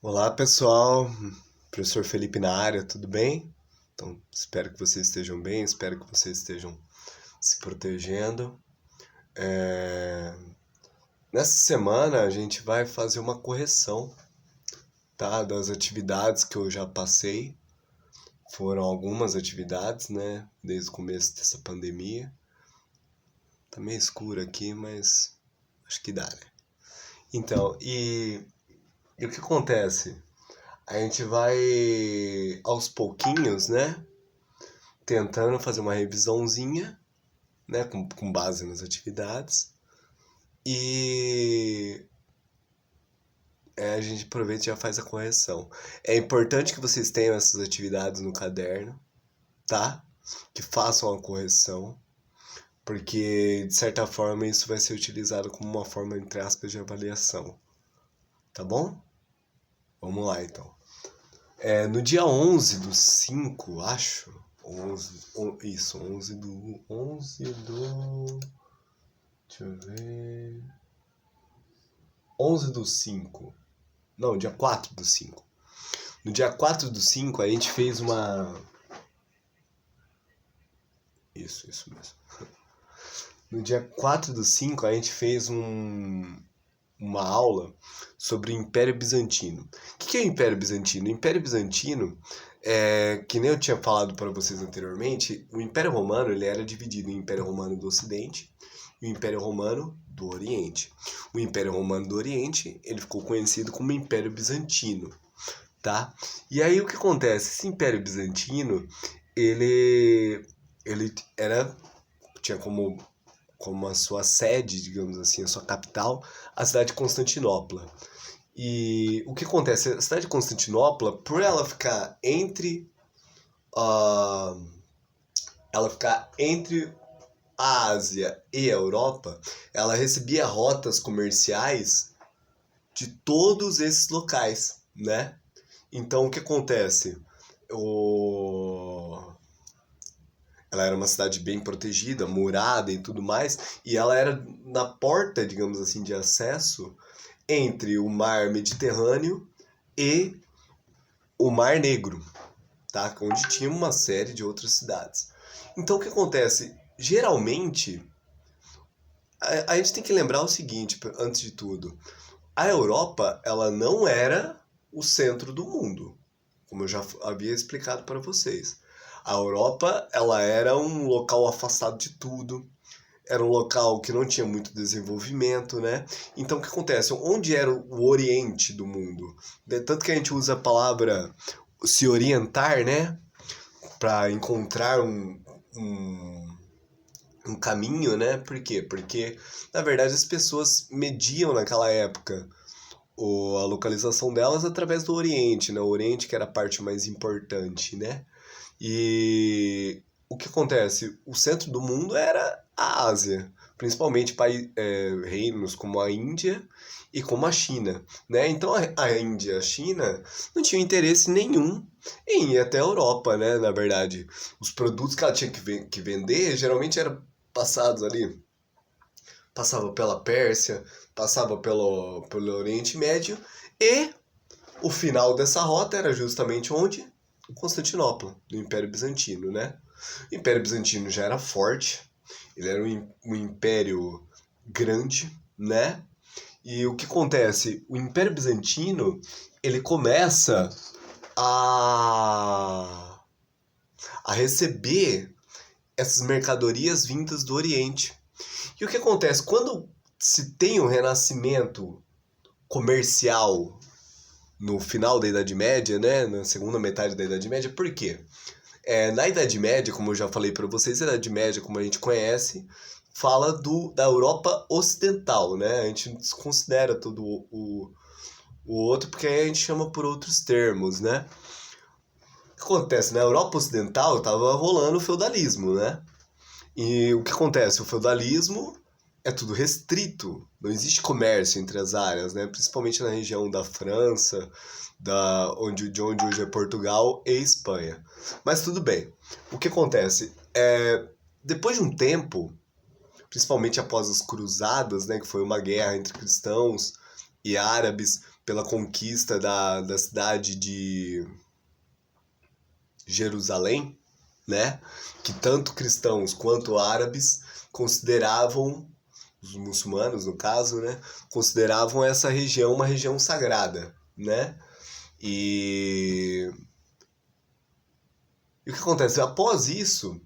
Olá pessoal, professor Felipe na área, tudo bem? Então, espero que vocês estejam bem, espero que vocês estejam se protegendo. É, Nessa semana a gente vai fazer uma correção, tá? Das atividades que eu já passei. Foram algumas atividades, né? Desde o começo dessa pandemia. Tá meio escuro aqui, mas acho que dá, né? Então, e o que acontece? A gente vai aos pouquinhos, né? Tentando fazer uma revisãozinha, né, com base nas atividades. E a gente aproveita e já faz a correção. É importante que vocês tenham essas atividades no caderno, tá? Que façam a correção, porque de certa forma isso vai ser utilizado como uma forma, entre aspas, de avaliação, tá bom? Vamos lá então. No dia 11/5, acho. 11 do. 11 do. Deixa eu ver. 11/5. Não, dia 4/5. No dia 4/5 a gente fez uma. Isso mesmo. No dia 4/5 a gente fez uma aula sobre o Império Bizantino. O que é o Império Bizantino? O Império Bizantino, que nem eu tinha falado para vocês anteriormente, o Império Romano ele era dividido em Império Romano do Ocidente e o Império Romano do Oriente. O Império Romano do Oriente ele ficou conhecido como Império Bizantino, tá? E aí o que acontece? Esse Império Bizantino ele tinha como a sua sede, digamos assim, a sua capital, a cidade de Constantinopla. E o que acontece? A cidade de Constantinopla, por uh, ela ficar entre a Ásia e a Europa, ela recebia rotas comerciais de todos esses locais, né? Então o que acontece? O... Ela era uma cidade bem protegida, murada e tudo mais, e ela era na porta, digamos assim, de acesso entre o mar Mediterrâneo e o Mar Negro, tá? Onde tinha uma série de outras cidades. Então o que acontece? Geralmente, a gente tem que lembrar o seguinte, antes de tudo, a Europa, ela não era o centro do mundo, como eu já havia explicado para vocês. A Europa, ela era um local afastado de tudo, era um local que não tinha muito desenvolvimento, né? Então o que acontece? Onde era o Oriente do mundo? Tanto que a gente usa a palavra se orientar, né? Para encontrar um caminho, né? Por quê? Porque, na verdade, as pessoas mediam naquela época a localização delas através do Oriente, né? O Oriente que era a parte mais importante, né? E o que acontece? O centro do mundo era a Ásia, principalmente reinos como a Índia e como a China, né? Então a Índia e a China não tinham interesse nenhum em ir até a Europa, né? Na verdade, os produtos que ela tinha que vender geralmente eram passados ali, passava pela Pérsia, passava pelo Oriente Médio e o final dessa rota era justamente onde? Constantinopla, do Império Bizantino, né? O Império Bizantino já era forte, ele era um império grande, né? E o que acontece? O Império Bizantino, ele começa a, a receber essas mercadorias vindas do Oriente. E o que acontece? Quando se tem um renascimento comercial no final da Idade Média, né, na segunda metade da Idade Média, por quê? Na Idade Média, como eu já falei para vocês, a Idade Média, como a gente conhece, fala da Europa Ocidental, né? A gente desconsidera todo o outro porque aí a gente chama por outros termos, né? O que acontece? Na Europa Ocidental estava rolando o feudalismo, né? E o que acontece? O feudalismo é tudo restrito, não existe comércio entre as áreas, né? Principalmente na região da França, de onde hoje é Portugal e Espanha. Mas tudo bem. O que acontece? Depois de um tempo, principalmente após as cruzadas, né, que foi uma guerra entre cristãos e árabes pela conquista da cidade de Jerusalém, né? Que tanto cristãos quanto árabes consideravam, os muçulmanos no caso, né? Consideravam essa região uma região sagrada, né? E, e o que acontece? Após isso,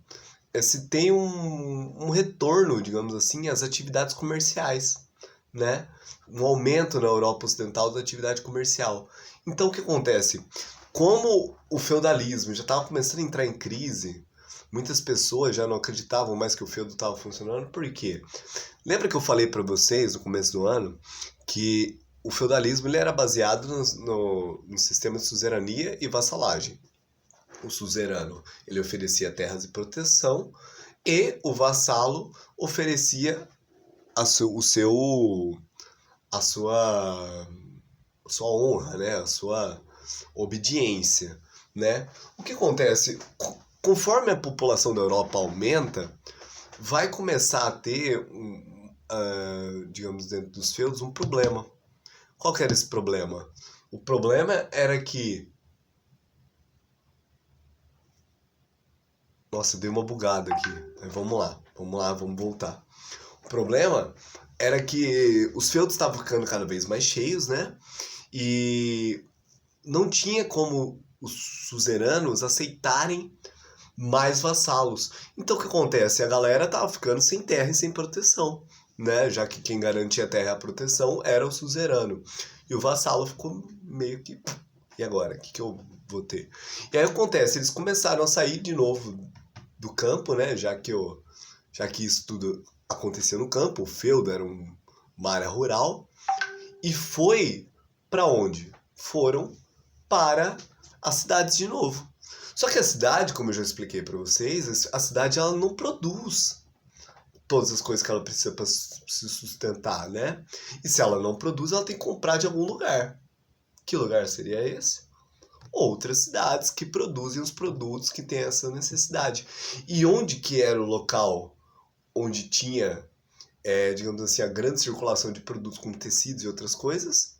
se tem um retorno, digamos assim, às atividades comerciais, né? Um aumento na Europa Ocidental da atividade comercial. Então, o que acontece? Como o feudalismo já estava começando a entrar em crise, muitas pessoas já não acreditavam mais que o feudo estava funcionando. Por quê? Lembra que eu falei para vocês no começo do ano que o feudalismo ele era baseado no sistema de suzerania e vassalagem. O suzerano ele oferecia terras de proteção e o vassalo oferecia a sua honra, né? A sua obediência, né? O que acontece? Conforme a população da Europa aumenta, vai começar a ter, digamos, dentro dos feudos, um problema. Qual que era esse problema? O problema era que... Nossa, deu uma bugada aqui. Vamos lá, vamos voltar. O problema era que os feudos estavam ficando cada vez mais cheios, né? E não tinha como os suzeranos aceitarem mais vassalos. Então o que acontece? A galera tava ficando sem terra e sem proteção, né? Já que quem garantia a terra e a proteção era o suzerano. E o vassalo ficou meio que... E agora? O que eu vou ter? E aí acontece, eles começaram a sair de novo do campo, né? Já que isso tudo acontecia no campo, o feudo era uma área rural. E foi para onde? Foram para as cidades de novo. Só que a cidade, como eu já expliquei para vocês, a cidade ela não produz todas as coisas que ela precisa para se sustentar, né? E se ela não produz, ela tem que comprar de algum lugar. Que lugar seria esse? Outras cidades que produzem os produtos que têm essa necessidade. E onde que era o local onde tinha, digamos assim, a grande circulação de produtos como tecidos e outras coisas?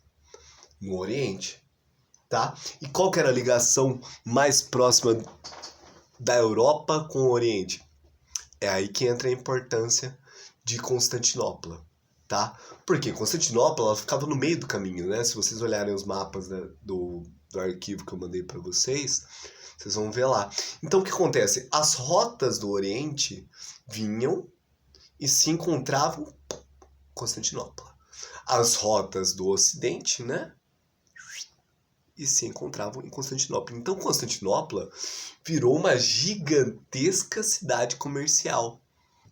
No Oriente, tá? E qual que era a ligação mais próxima da Europa com o Oriente? É aí que entra a importância de Constantinopla, tá? Porque Constantinopla ela ficava no meio do caminho, né? Se vocês olharem os mapas do arquivo que eu mandei para vocês, vocês vão ver lá. Então o que acontece? As rotas do Oriente vinham e se encontravam em Constantinopla. As rotas do Ocidente, né? E se encontravam em Constantinopla. Então Constantinopla virou uma gigantesca cidade comercial,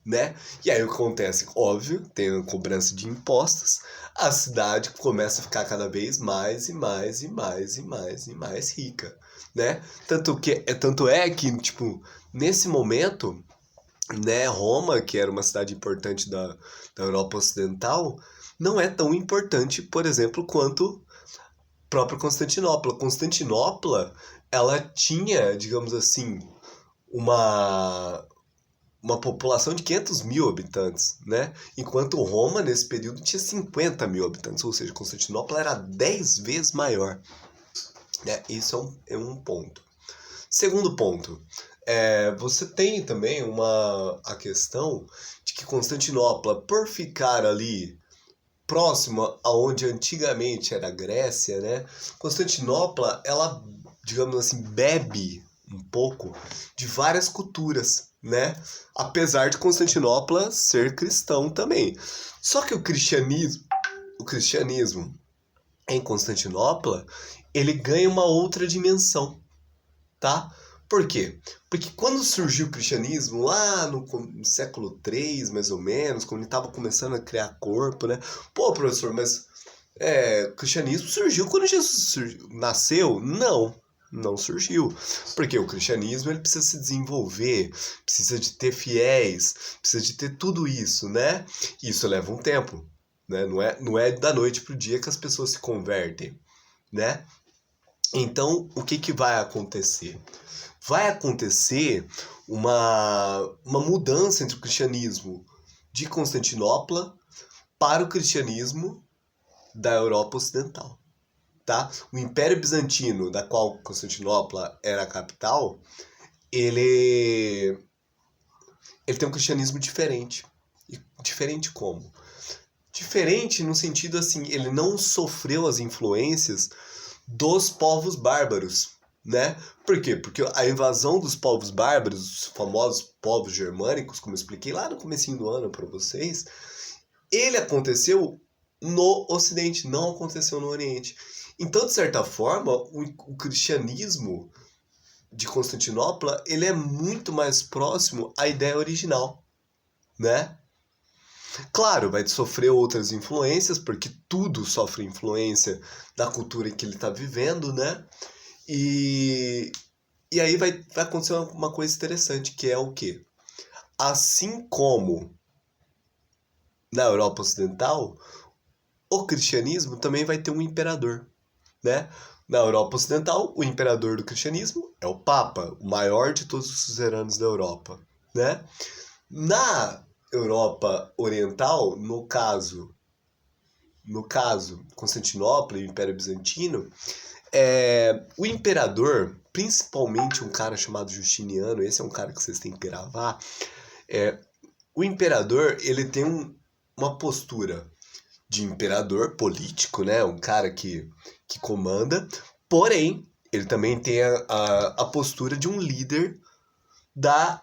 né? E aí o que acontece? Óbvio, tem a cobrança de impostos, a cidade começa a ficar cada vez mais e mais e mais e mais e mais rica, né? Tanto é que, tipo, nesse momento, né, Roma, que era uma cidade importante da Europa Ocidental, não é tão importante, por exemplo, quanto própria Constantinopla. Constantinopla, ela tinha, digamos assim, uma população de 500 mil habitantes, né? Enquanto Roma, nesse período, tinha 50 mil habitantes, ou seja, Constantinopla era 10 vezes maior, né? Isso é um ponto. Segundo ponto, você tem também a questão de que Constantinopla, por ficar ali próxima aonde antigamente era a Grécia, né? Constantinopla, ela, digamos assim, bebe um pouco de várias culturas, né? Apesar de Constantinopla ser cristão também. Só que o cristianismo em Constantinopla, ele ganha uma outra dimensão, tá? Por quê? Porque quando surgiu o cristianismo, lá no século III, mais ou menos, quando ele estava começando a criar corpo, né? Pô, professor, mas o cristianismo surgiu quando Jesus nasceu? Não surgiu. Porque o cristianismo ele precisa se desenvolver, precisa de ter fiéis, precisa de ter tudo isso, né? Isso leva um tempo, né? Não é da noite pro dia que as pessoas se convertem, né? Então, o que vai acontecer? Vai acontecer uma mudança entre o cristianismo de Constantinopla para o cristianismo da Europa Ocidental, tá? O Império Bizantino, da qual Constantinopla era a capital, ele, ele tem um cristianismo diferente. E diferente como? Diferente no sentido assim, ele não sofreu as influências dos povos bárbaros, né? Por quê? Porque a invasão dos povos bárbaros, os famosos povos germânicos, como eu expliquei lá no comecinho do ano para vocês, ele aconteceu no Ocidente, não aconteceu no Oriente. Então, de certa forma, o cristianismo de Constantinopla, ele é muito mais próximo à ideia original, né? Claro, vai sofrer outras influências, porque tudo sofre influência da cultura em que ele está vivendo, né? E, e aí vai acontecer uma coisa interessante, que é o quê? Assim como na Europa Ocidental, o cristianismo também vai ter um imperador, né? Na Europa Ocidental, o imperador do cristianismo é o Papa, o maior de todos os suzeranos da Europa, né? Na Europa Oriental, no caso, Constantinopla e o Império Bizantino, o imperador, principalmente um cara chamado Justiniano, esse é um cara que vocês têm que gravar, o imperador, ele tem uma postura de imperador político, né? Um cara que comanda, porém, ele também tem a postura de um líder da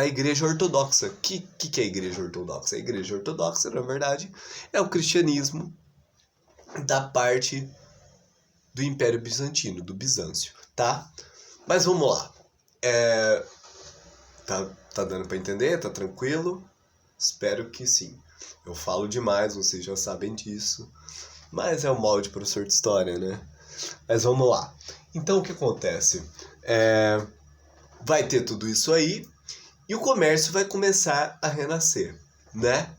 Igreja Ortodoxa. Que é a Igreja Ortodoxa? A Igreja Ortodoxa, na verdade, é o cristianismo da parte do Império Bizantino, do Bizâncio, tá? Mas vamos lá. Tá dando para entender? Tá tranquilo? Espero que sim. Eu falo demais, vocês já sabem disso. Mas é o molde professor de história, né? Mas vamos lá. Então o que acontece? Vai ter tudo isso aí e o comércio vai começar a renascer, né?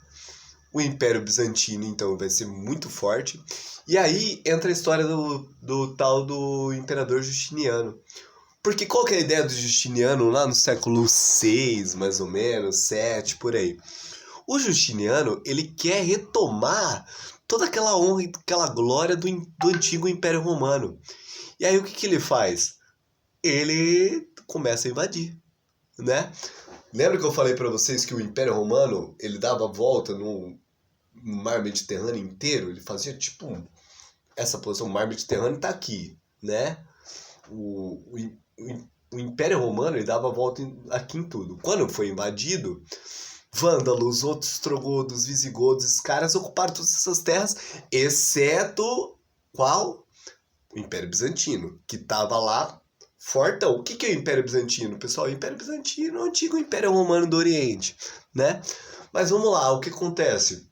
O Império Bizantino, então, vai ser muito forte. E aí entra a história do tal do Imperador Justiniano. Porque qual que é a ideia do Justiniano lá no século VI, mais ou menos, 7, por aí? O Justiniano, ele quer retomar toda aquela honra e aquela glória do antigo Império Romano. E aí o que ele faz? Ele começa a invadir, né? Lembra que eu falei para vocês que o Império Romano, ele dava a volta no mar Mediterrâneo inteiro? Ele fazia tipo essa posição, o mar Mediterrâneo tá aqui, né? O Império Romano, ele dava a volta aqui em tudo. Quando foi invadido, vândalos, outros ostrogodos, visigodos, esses caras ocuparam todas essas terras, exceto qual? O Império Bizantino, que estava lá fortão. O que é o Império Bizantino, pessoal? O Império Bizantino é o antigo Império Romano do Oriente, né? Mas vamos lá, o que acontece?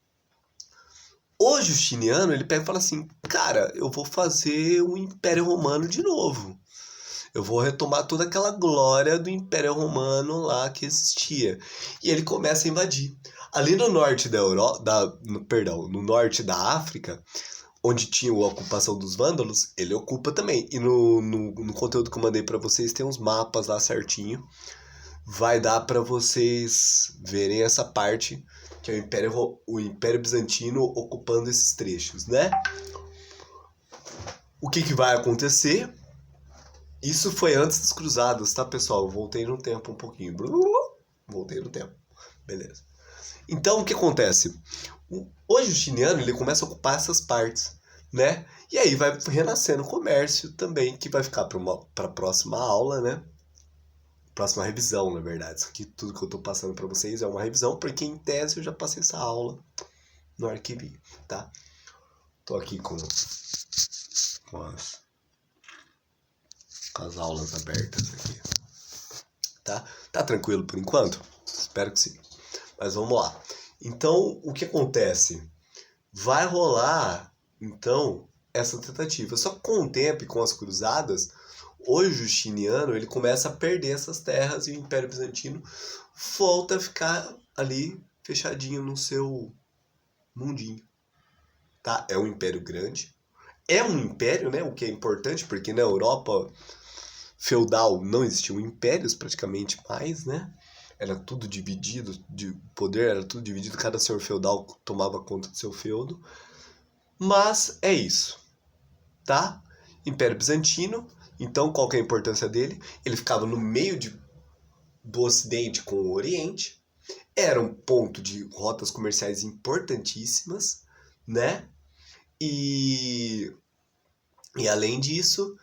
O Justiniano, ele pega e fala assim, cara, eu vou fazer um Império Romano de novo. Eu vou retomar toda aquela glória do Império Romano lá que existia. E ele começa a invadir. Ali no norte no norte da África, onde tinha a ocupação dos vândalos, ele ocupa também. E no conteúdo que eu mandei para vocês tem uns mapas lá certinho. Vai dar para vocês verem essa parte que é o Império Bizantino ocupando esses trechos, né? O que vai acontecer? Isso foi antes das cruzadas, tá, pessoal? Eu voltei no tempo um pouquinho. Voltei no tempo. Beleza. Então, o que acontece? O Justiniano, ele começa a ocupar essas partes, né? E aí vai renascendo o comércio também, que vai ficar para a próxima aula, né? Próxima revisão, na verdade. Isso aqui, tudo que eu tô passando para vocês é uma revisão, porque em tese eu já passei essa aula no arquivinho, tá? Tô aqui com as aulas abertas aqui, tá? Tá tranquilo por enquanto? Espero que sim. Mas vamos lá. Então, o que acontece? Vai rolar, então, essa tentativa. Só que com o tempo e com as cruzadas, o Justiniano, ele começa a perder essas terras e o Império Bizantino volta a ficar ali fechadinho no seu mundinho, tá? É um império grande. É um império, né? O que é importante, porque na Europa feudal não existiam impérios praticamente mais, né? Era tudo dividido, de poder era tudo dividido, cada senhor feudal tomava conta do seu feudo. Mas é isso, tá? Império Bizantino, então qual que é a importância dele? Ele ficava no meio do Ocidente com o Oriente, era um ponto de rotas comerciais importantíssimas, né? E além disso,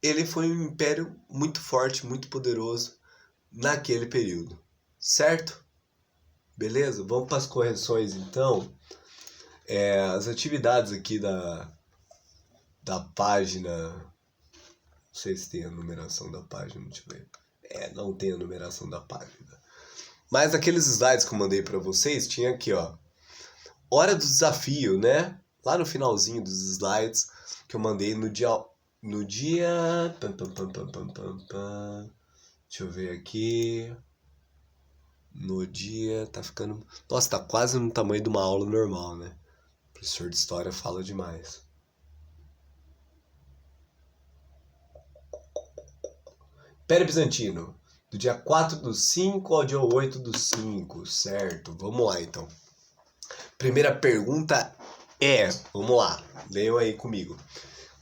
ele foi um império muito forte, muito poderoso naquele período, certo? Beleza? Vamos para as correções então. As atividades aqui da página. Não sei se tem a numeração da página, deixa eu ver. Não tem a numeração da página. Mas aqueles slides que eu mandei para vocês, tinha aqui, ó. Hora do desafio, né? Lá no finalzinho dos slides que eu mandei no dia. Deixa eu ver aqui. No dia. Tá ficando. Nossa, tá quase no tamanho de uma aula normal, né? O professor de história fala demais. Império Bizantino. Do dia 4/5 ao dia 8/5, certo? Vamos lá então. Primeira pergunta vamos lá, leiam aí comigo.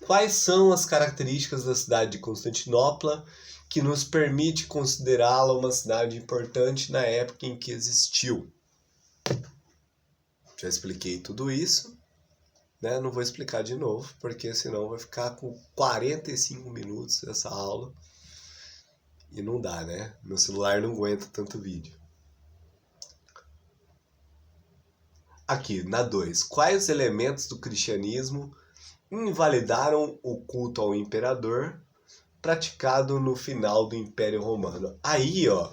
Quais são as características da cidade de Constantinopla que nos permite considerá-la uma cidade importante na época em que existiu? Já expliquei tudo isso, né? Não vou explicar de novo, porque senão vai ficar com 45 minutos essa aula. E não dá, né? Meu celular não aguenta tanto vídeo. Aqui, na 2. Quais elementos do cristianismo invalidaram o culto ao imperador praticado no final do Império Romano? Aí, ó,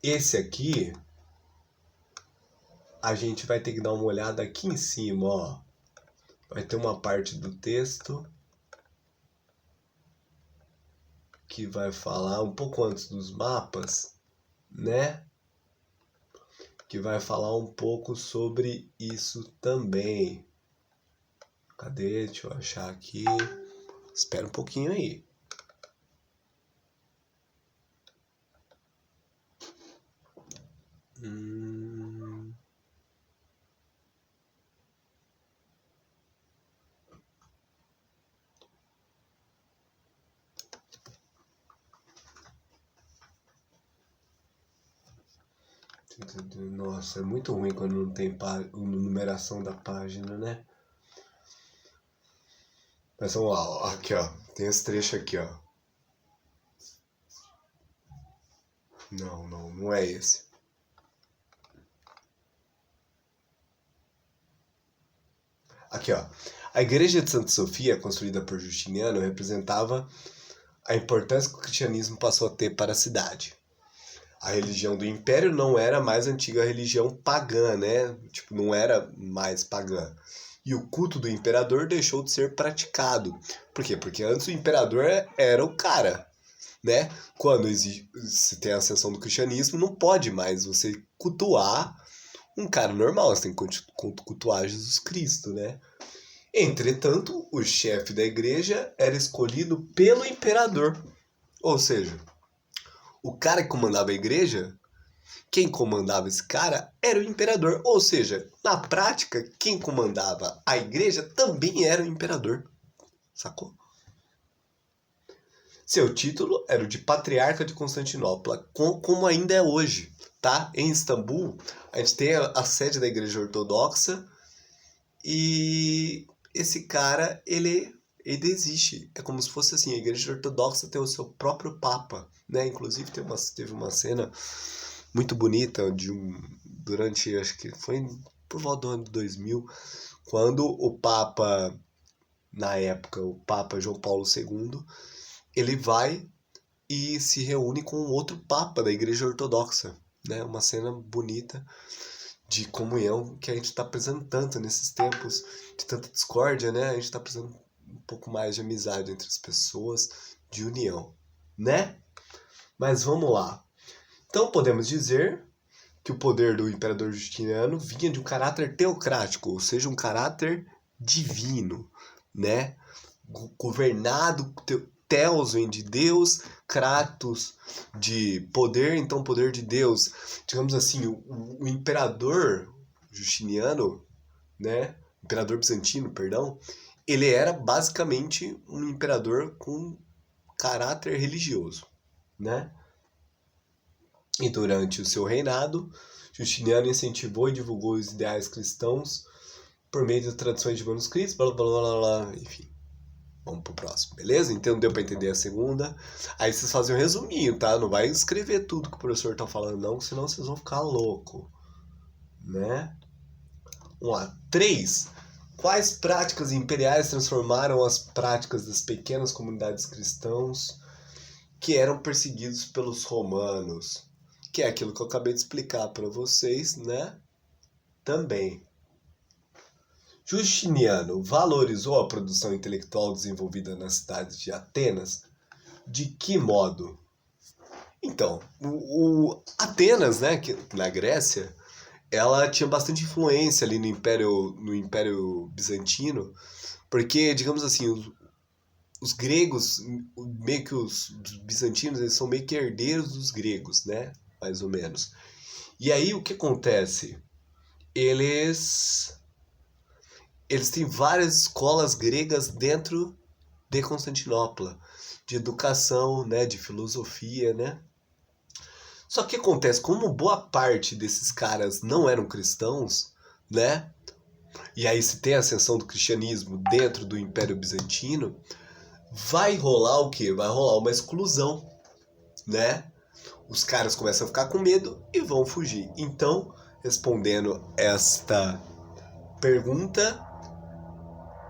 esse aqui, a gente vai ter que dar uma olhada aqui em cima, ó. Vai ter uma parte do texto que vai falar um pouco antes dos mapas, né? Que vai falar um pouco sobre isso também. Cadê? Deixa eu achar aqui. Espera um pouquinho aí. Nossa, é muito ruim quando não tem numeração da página, né? Mas vamos lá, ó. Aqui, ó. Tem esse trecho aqui, ó. Não é esse. Aqui, ó. A igreja de Santa Sofia, construída por Justiniano, representava a importância que o cristianismo passou a ter para a cidade. A religião do império não era mais a antiga religião pagã, né? Tipo, não era mais pagã. E o culto do imperador deixou de ser praticado. Por quê? Porque antes o imperador era o cara, né? Quando se tem a ascensão do cristianismo, não pode mais você cultuar um cara normal, você tem que cultuar Jesus Cristo, né? Entretanto, o chefe da igreja era escolhido pelo imperador. Ou seja, o cara que comandava a igreja, quem comandava esse cara era o imperador. Ou seja, na prática, quem comandava a igreja também era o imperador. Sacou? Seu título era o de Patriarca de Constantinopla, como ainda é hoje, tá? Em Istambul, a gente tem a sede da Igreja Ortodoxa e esse cara, ele existe. É como se fosse assim, a Igreja Ortodoxa tem o seu próprio Papa, né? Inclusive teve uma cena muito bonita durante, acho que foi por volta do ano 2000, quando o Papa, na época, o Papa João Paulo II, ele vai e se reúne com outro Papa da Igreja Ortodoxa, né? Uma cena bonita de comunhão que a gente está precisando tanto nesses tempos de tanta discórdia, né? A gente está precisando um pouco mais de amizade entre as pessoas, de união, né? Mas vamos lá. Então podemos dizer que o poder do imperador Justiniano vinha de um caráter teocrático, ou seja, um caráter divino, né? Governado, Theos vem de Deus, Kratos de poder, então poder de Deus. Digamos assim, o imperador Justiniano, né? imperador bizantino, perdão, ele era basicamente um imperador com caráter religioso, né? E durante o seu reinado, Justiniano incentivou e divulgou os ideais cristãos por meio de tradições de manuscritos, blá blá blá blá, enfim. Vamos pro próximo, beleza? Então deu pra entender a segunda. Aí vocês fazem um resuminho, tá? Não vai escrever tudo que o professor tá falando, não, senão vocês vão ficar louco, né? Vamos lá. 3. Quais práticas imperiais transformaram as práticas das pequenas comunidades cristãs que eram perseguidos pelos romanos? Que é aquilo que eu acabei de explicar para vocês, né? Também. Justiniano valorizou a produção intelectual desenvolvida nas cidades de Atenas? De que modo? Então, Atenas, né, que, na Grécia, ela tinha bastante influência ali no Império Bizantino, porque, digamos assim, os gregos, meio que os bizantinos, eles são meio que herdeiros dos gregos, né, mais ou menos. E aí, o que acontece? Eles têm várias escolas gregas dentro de Constantinopla, de educação, né, de filosofia, né? Só que acontece, como boa parte desses caras não eram cristãos, né? E aí se tem a ascensão do cristianismo dentro do Império Bizantino, vai rolar o quê? Vai rolar uma exclusão, né? Os caras começam a ficar com medo e vão fugir. Então, respondendo esta pergunta,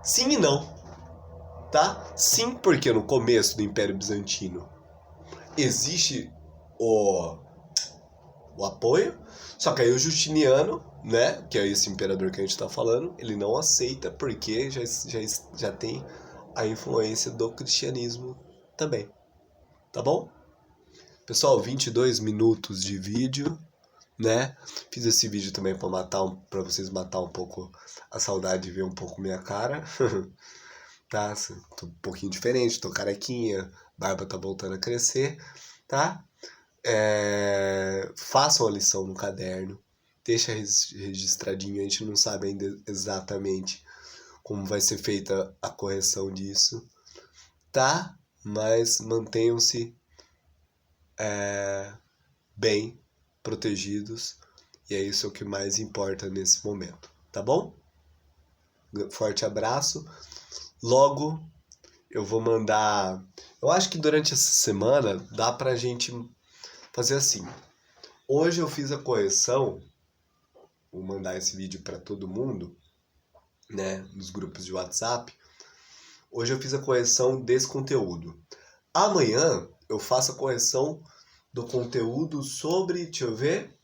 sim e não, tá? Sim, porque no começo do Império Bizantino existe o apoio, só que aí o Justiniano, né, que é esse imperador que a gente tá falando, ele não aceita porque já tem a influência do cristianismo também, tá bom? Pessoal, 22 minutos de vídeo, né? Fiz esse vídeo também para vocês matar um pouco a saudade de ver um pouco minha cara. Tá? Tô um pouquinho diferente, tô carequinha, barba tá voltando a crescer, tá? Façam a lição no caderno, deixa registradinho, a gente não sabe ainda exatamente como vai ser feita a correção disso, tá? Mas mantenham-se bem protegidos e é isso que mais importa nesse momento, tá bom? Forte abraço. Logo eu vou mandar. Eu acho que durante essa semana dá pra gente fazer assim. Hoje eu fiz a correção, vou mandar esse vídeo para todo mundo, né, nos grupos de WhatsApp. Hoje eu fiz a correção desse conteúdo. Amanhã eu faço a correção do conteúdo sobre, deixa eu ver,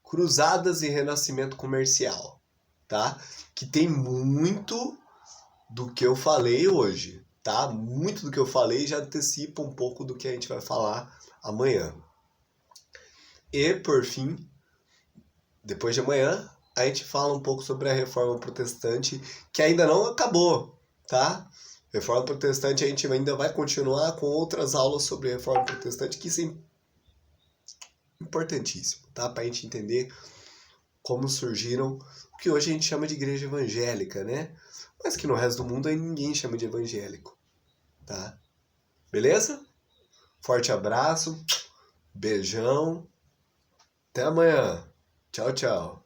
cruzadas e renascimento comercial, tá? Que tem muito do que eu falei hoje, tá? Muito do que eu falei já antecipa um pouco do que a gente vai falar amanhã. E, por fim, depois de amanhã, a gente fala um pouco sobre a Reforma Protestante, que ainda não acabou, tá? Reforma Protestante a gente ainda vai continuar com outras aulas sobre Reforma Protestante, que isso é importantíssimo, tá? Pra gente entender como surgiram o que hoje a gente chama de igreja evangélica, né? Mas que no resto do mundo aí ninguém chama de evangélico, tá? Beleza? Forte abraço, beijão, até amanhã. Tchau, tchau.